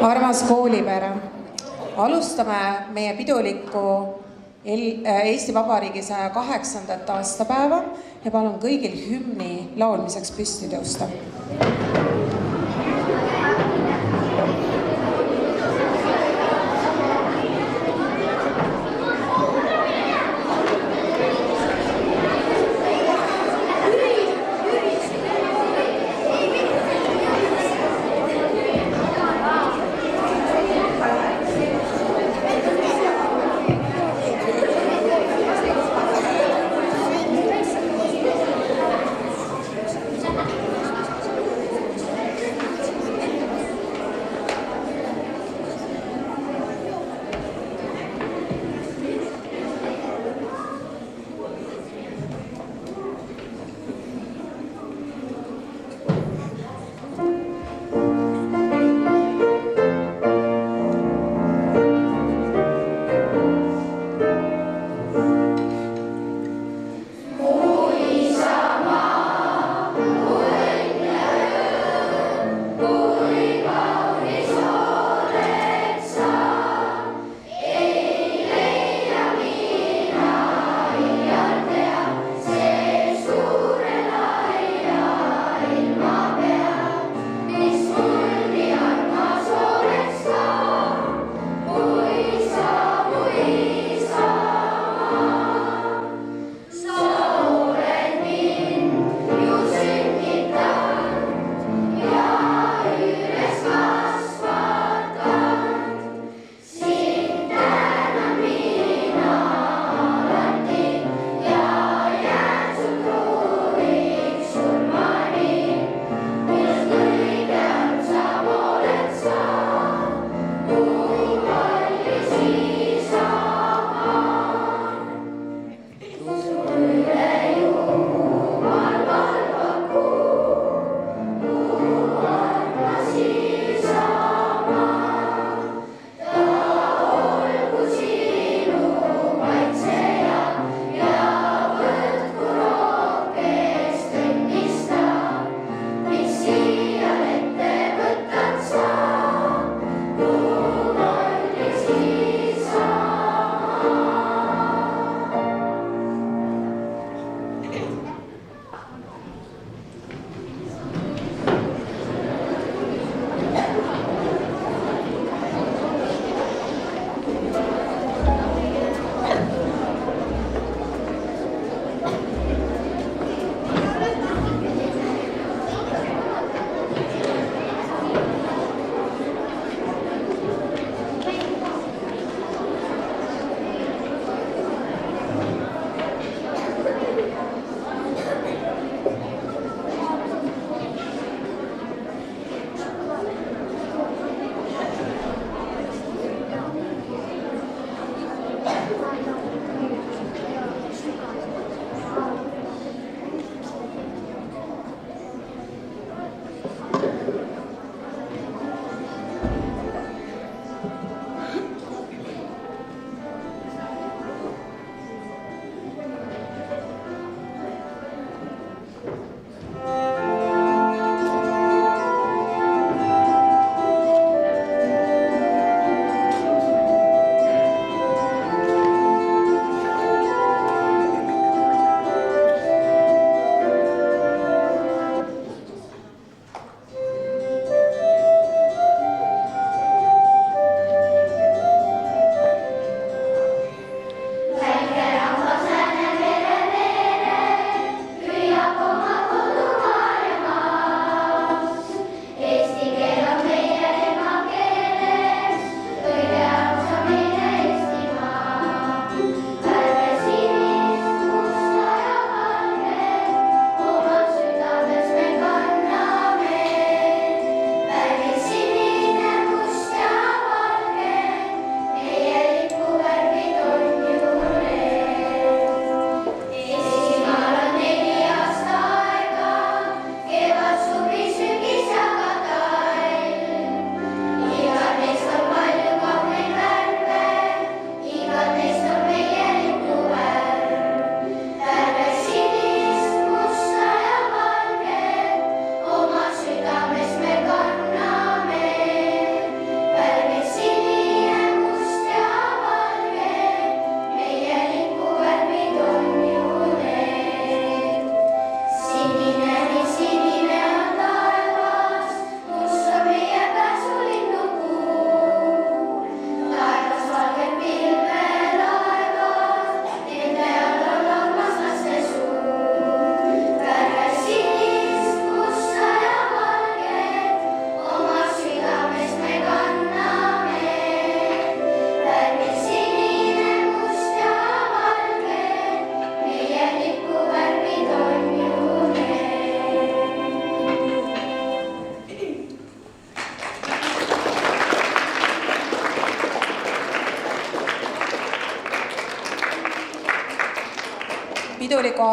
Armas koolipere, alustame meie pidulikku Eesti Vabariigi 108. aastapäeva ja palun kõigil hümni laulmiseks püsti tõusta.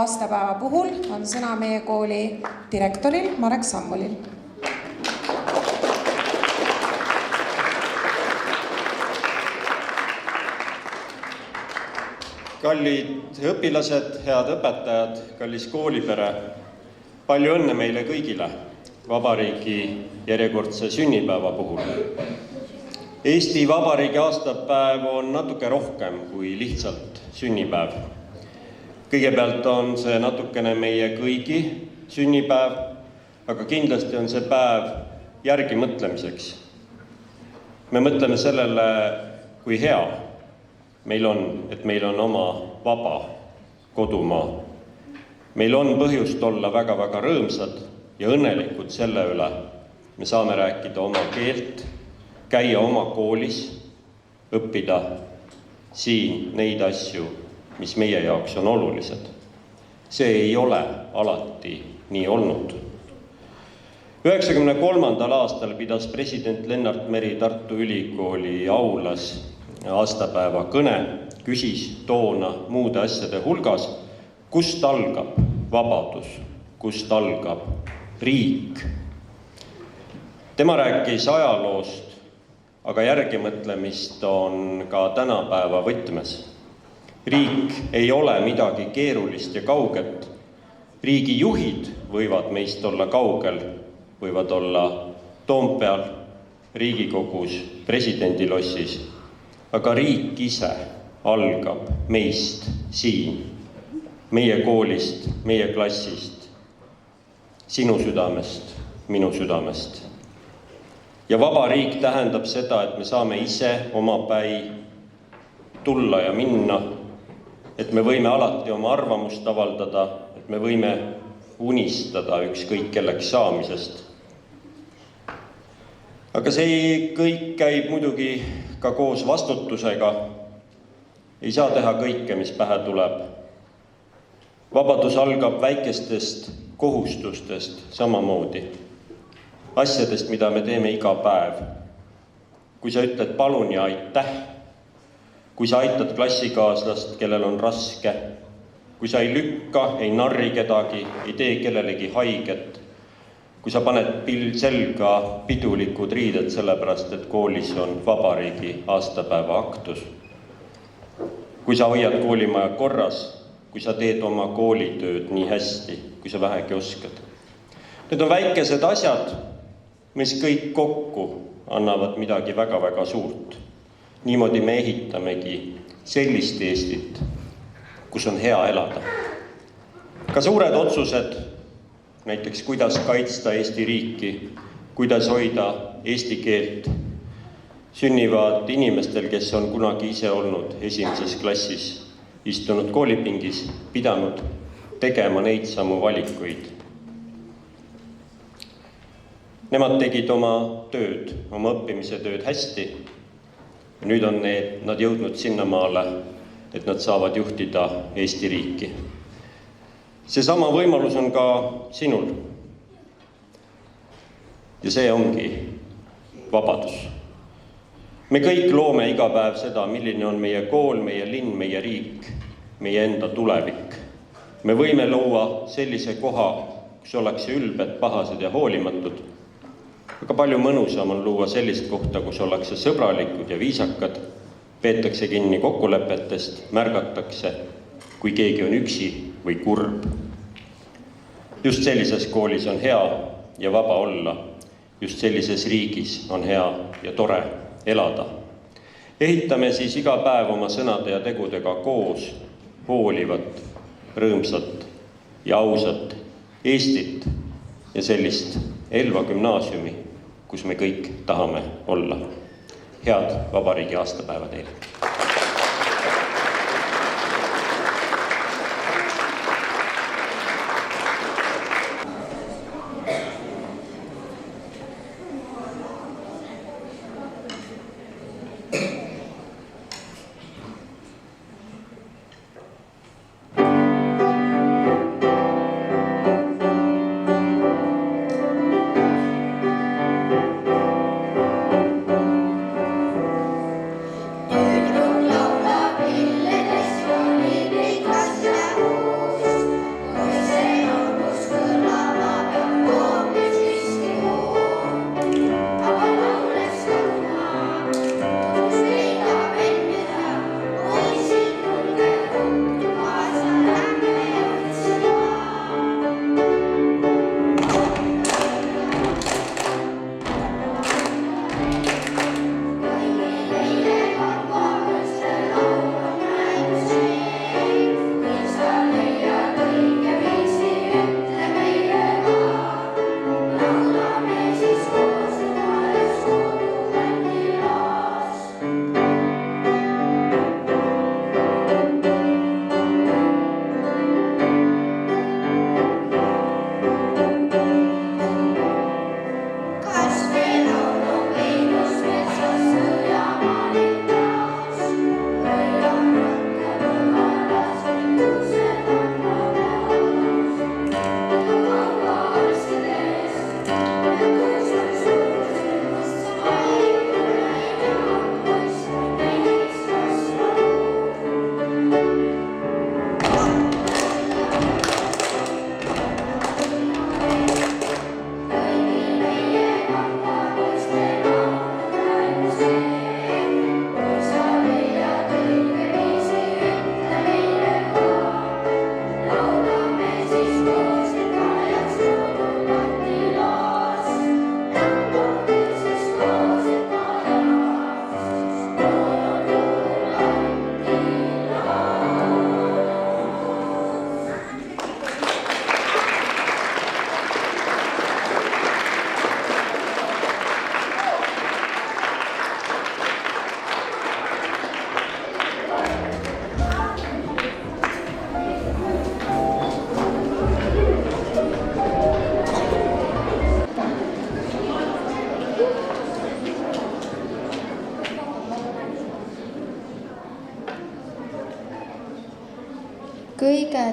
aastapäeva puhul on sõna meie kooli direktoril Marek Sammulil. Kallid õpilased, head õpetajad, kallis koolipere, palju õnne meile kõigile vabariigi järjekordse sünnipäeva puhul. Eesti Vabariigi aastapäev on natuke rohkem kui lihtsalt sünnipäev. Kõigepealt on see natukene meie kõigi sünnipäev, aga kindlasti on see päev järgi mõtlemiseks. Me mõtleme sellele, kui hea meil on, et meil on oma vaba kodumaa. Meil on põhjust olla väga-väga rõõmsad ja õnnelikud selle üle. Me saame rääkida oma keelt, käia oma koolis, õppida siin neid asju, mis meie jaoks on olulised. See ei ole alati nii olnud. 1993. aastal pidas president Lennart Meri Tartu Ülikooli aulas aastapäeva kõne, küsis toona muude asjade hulgas, kust algab vabadus, kust algab riik. Tema rääkis ajaloost, aga järgimõtlemist on ka tänapäeva võtmes. Riik ei ole midagi keerulist ja kauget. Riigi juhid võivad meist olla kaugel, võivad olla Toompeal, Riigikogus, presidendilossis, aga riik ise algab meist siin, meie koolist, meie klassist, sinu südamest, minu südamest. Ja vaba riik tähendab seda, et me saame ise omapäi tulla ja minna, et me võime alati oma arvamust avaldada, et me võime unistada ükskõik kelleks saamisest. Aga see kõik käib muidugi ka koos vastutusega. Ei saa teha kõike, mis pähe tuleb. Vabadus algab väikestest kohustustest samamoodi. Asjadest, mida me teeme iga päev. Kui sa ütled palun ja aitäh, kui sa aitad klassikaaslast, kellel on raske, kui sa ei lükka, ei narri kedagi, ei tee kellelegi haiget, kui sa paned selga pidulikud riided sellepärast, et koolis on vabariigi aastapäeva aktus, kui sa hoiad koolimaja korras, kui sa teed oma koolitööd nii hästi, kui sa vähegi oskad. Need on väikesed asjad, mis kõik kokku annavad midagi väga-väga suurt. Niimoodi me ehitamegi sellist Eestit, kus on hea elada. Ka suured otsused, näiteks kuidas kaitsta Eesti riiki, kuidas hoida eesti keelt, sünnivad inimestel, kes on kunagi ise olnud esimeses klassis, istunud koolipingis, pidanud tegema neid samu valikuid. Nemad tegid oma tööd, oma õppimise tööd hästi. Ja nüüd on nad jõudnud sinnamaale, et nad saavad juhtida Eesti riiki. Seesama võimalus on ka sinul. Ja see ongi vabadus. Me kõik loome iga päev seda, milline on meie kool, meie linn, meie riik, meie enda tulevik. Me võime luua sellise koha, kus ollakse ülbed, pahased ja hoolimatud. Aga palju mõnusam on luua sellist kohta, kus ollakse sõbralikud ja viisakad, peetakse kinni kokkulepetest, märgatakse, kui keegi on üksi või kurb. Just sellises koolis on hea ja vaba olla. Just sellises riigis on hea ja tore elada. Ehitame siis iga päev oma sõnade ja tegudega koos hoolivat, rõõmsat ja ausat Eestit ja sellist Elva gümnaasiumi, kus me kõik tahame olla. Head vabariigi aastapäeva teile!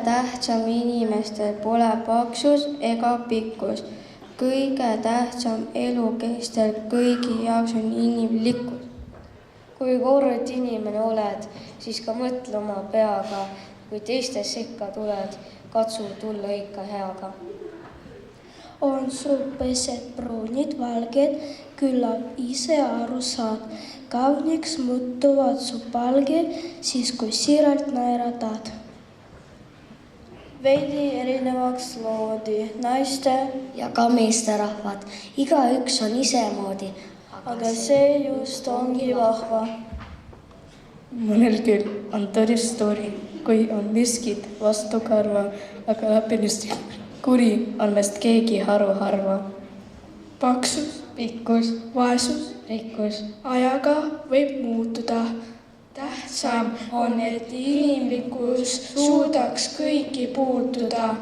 tähtsam inimestel pole paksus ega pikkus. Kõige tähtsam elukestel kõigi jaoks on inimlikkus. Kui kord inimene oled, siis ka mõtle oma peaga. Kui teistes sekka tuled, katsu tulla ikka heaga. On sul pesed pruunid, valged, küllap ise aru saad. Kauniks muutuvad su palged, siis kui siiralt naeratad. Veidi erinevaks loodi naiste ja ka meesterahvad, igaüks on isemoodi, aga see just ongi vahva. Mõnel küll on tõris turi, kui on miskit vastu karva, aga lapinust kuri on meist keegi harva. Paksus, Pikkus, vaesus, rikkus, ajaga võib muutuda. Tähtsam on, et inimlikkus suudaks kõiki puutuda.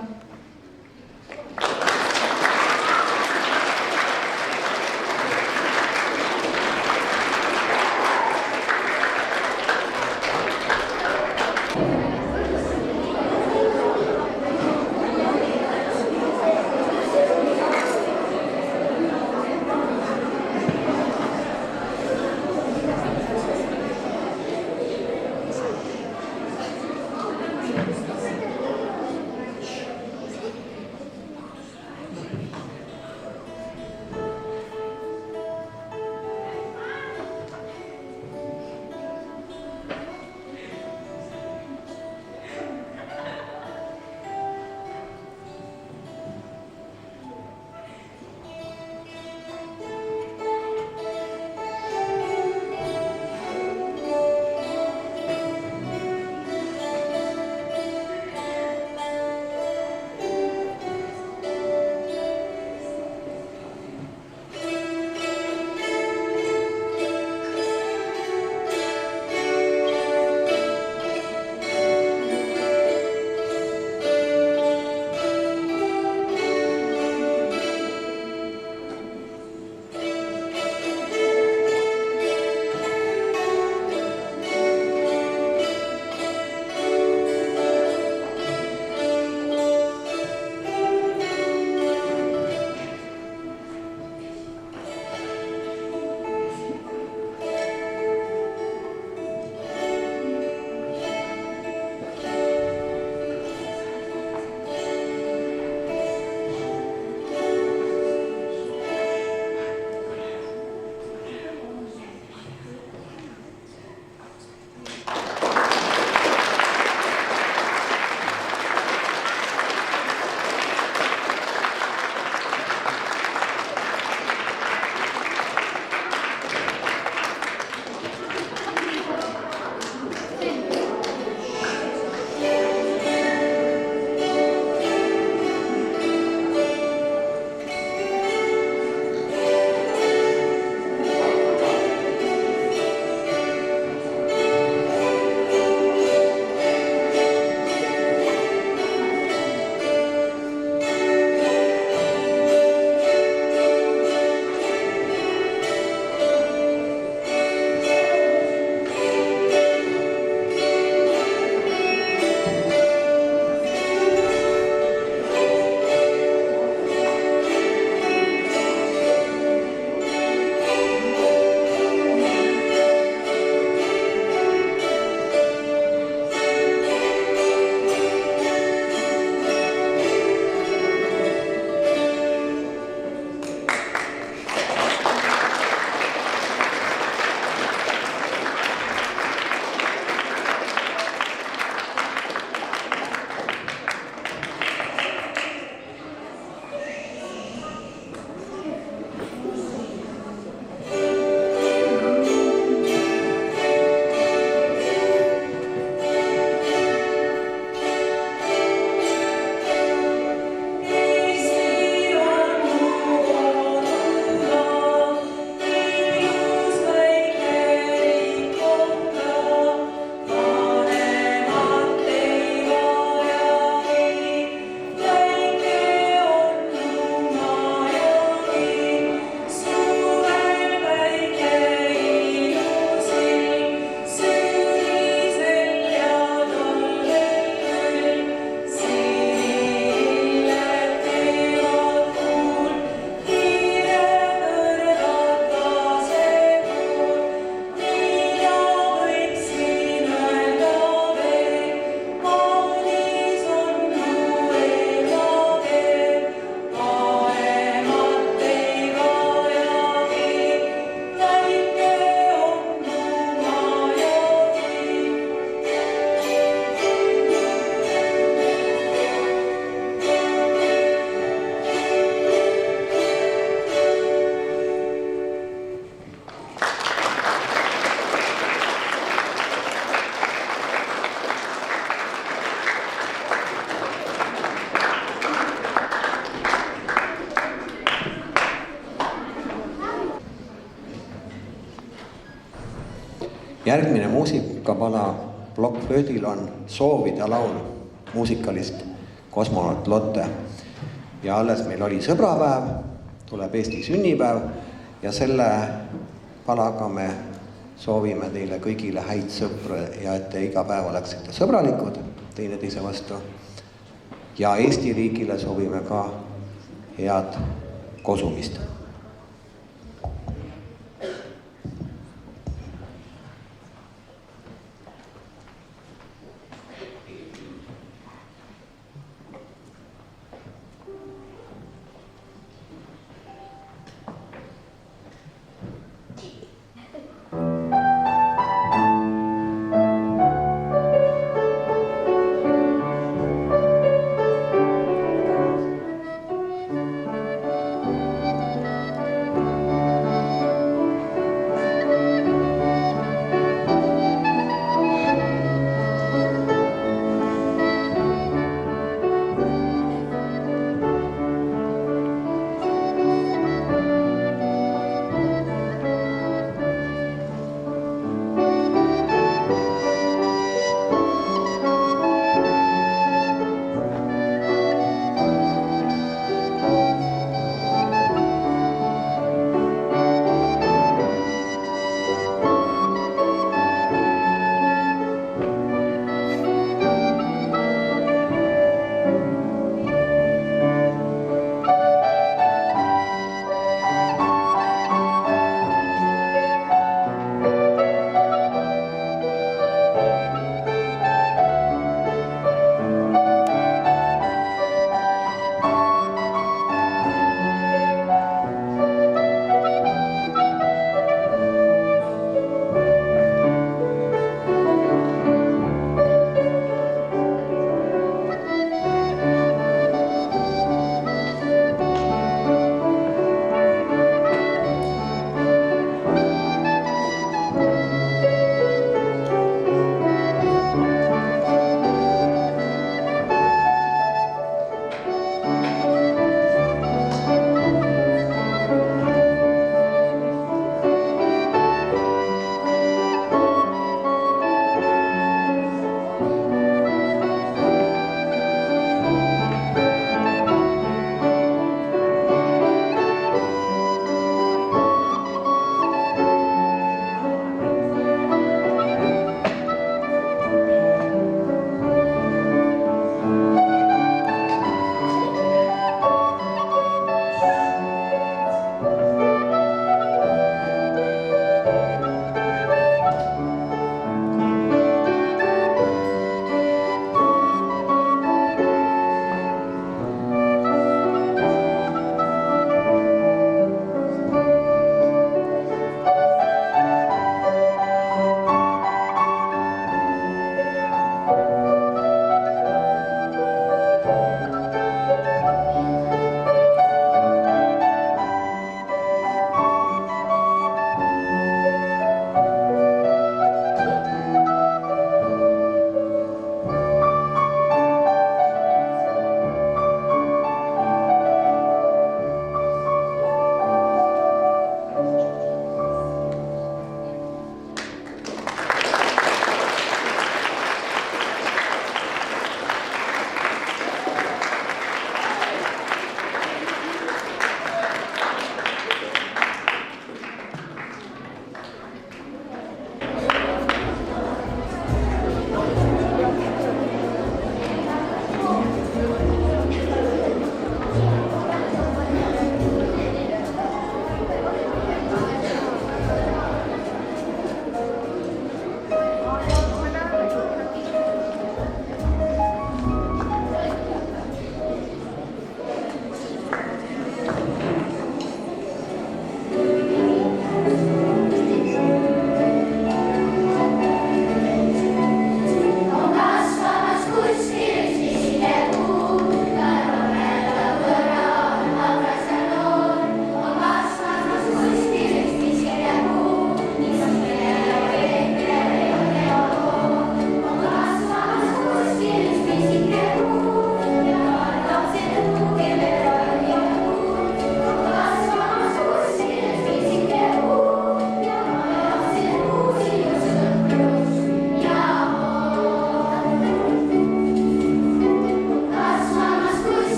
Järgmine muusikapala plokkflöödil on Soovide laul muusikalist Kosmonaut Lotte. Ja alles meil oli sõbrapäev, tuleb Eesti sünnipäev ja selle palaga me soovime teile kõigile häid sõpru ja et te iga päev oleksite sõbralikud teineteise vastu. Ja Eesti riigile soovime ka head kosumist.